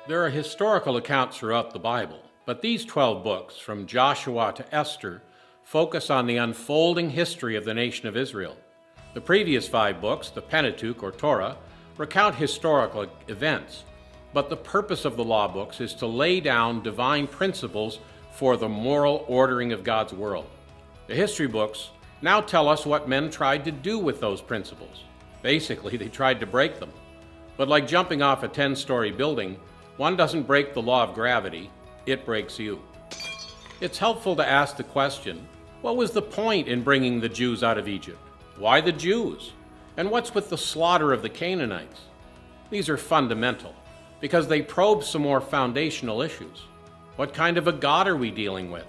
There are historical accounts throughout the Bible, but these 12 books, from Joshua to Esther, focus on the unfolding history of the nation of Israel. The previous 5 books, the Pentateuch or Torah, recount historical events, but the purpose of the law books is to lay down divine principles for the moral ordering of God's world. The history books now tell us what men tried to do with those principles. Basically, they tried to break them. But like jumping off a 10-story building, one doesn't break the law of gravity, it breaks you. It's helpful to ask the question, what was the point in bringing the Jews out of Egypt? Why the Jews? And what's with the slaughter of the Canaanites? These are fundamental, because they probe some more foundational issues. What kind of a God are we dealing with?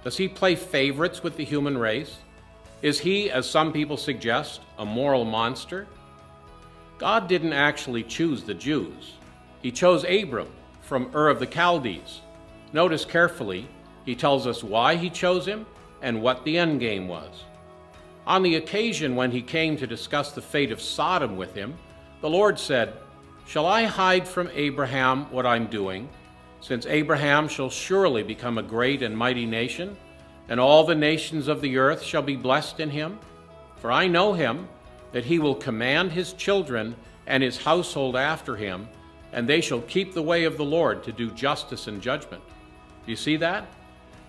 Does he play favorites with the human race? Is he, as some people suggest, a moral monster? God didn't actually choose the Jews. He chose Abram from Ur of the Chaldees. Notice carefully, he tells us why he chose him and what the end game was. On the occasion when he came to discuss the fate of Sodom with him, the Lord said, "Shall I hide from Abraham what I'm doing, since Abraham shall surely become a great and mighty nation, and all the nations of the earth shall be blessed in him? For I know him, that he will command his children and his household after him, and they shall keep the way of the Lord to do justice and judgment." Do you see that?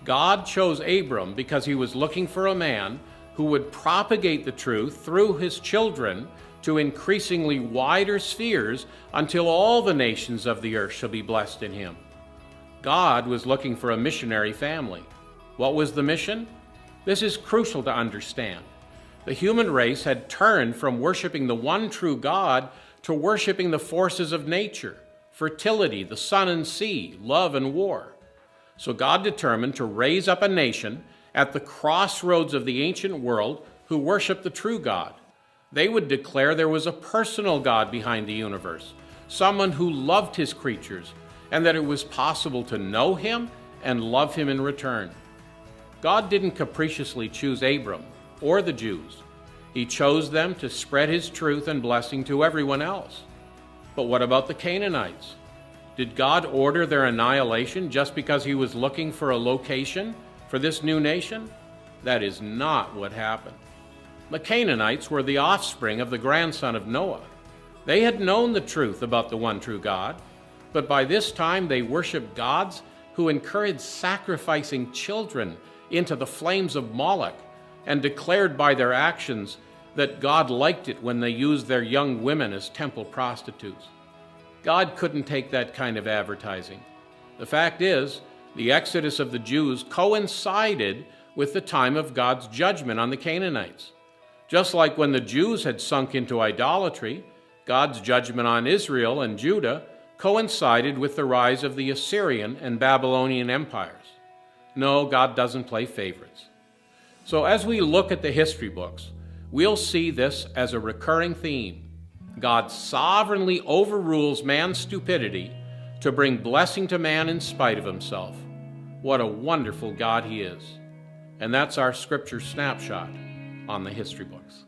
God chose Abram because he was looking for a man who would propagate the truth through his children to increasingly wider spheres until all the nations of the earth shall be blessed in him. God was looking for a missionary family. What was the mission? This is crucial to understand. The human race had turned from worshiping the one true God to worshiping the forces of nature, fertility, the sun and sea, love and war. So God determined to raise up a nation at the crossroads of the ancient world who worshiped the true God. They would declare there was a personal God behind the universe, someone who loved his creatures, and that it was possible to know him and love him in return. God didn't capriciously choose Abram or the Jews. He chose them to spread his truth and blessing to everyone else. But what about the Canaanites? Did God order their annihilation just because he was looking for a location for this new nation? That is not what happened. The Canaanites were the offspring of the grandson of Noah. They had known the truth about the one true God, but by this time they worshiped gods who encouraged sacrificing children into the flames of Moloch and declared by their actions that God liked it when they used their young women as temple prostitutes. God couldn't take that kind of advertising. The fact is, the exodus of the Jews coincided with the time of God's judgment on the Canaanites. Just like when the Jews had sunk into idolatry, God's judgment on Israel and Judah coincided with the rise of the Assyrian and Babylonian empires. No, God doesn't play favorites. So as we look at the history books, we'll see this as a recurring theme. God sovereignly overrules man's stupidity to bring blessing to man in spite of himself. What a wonderful God he is. And that's our scripture snapshot on the history books.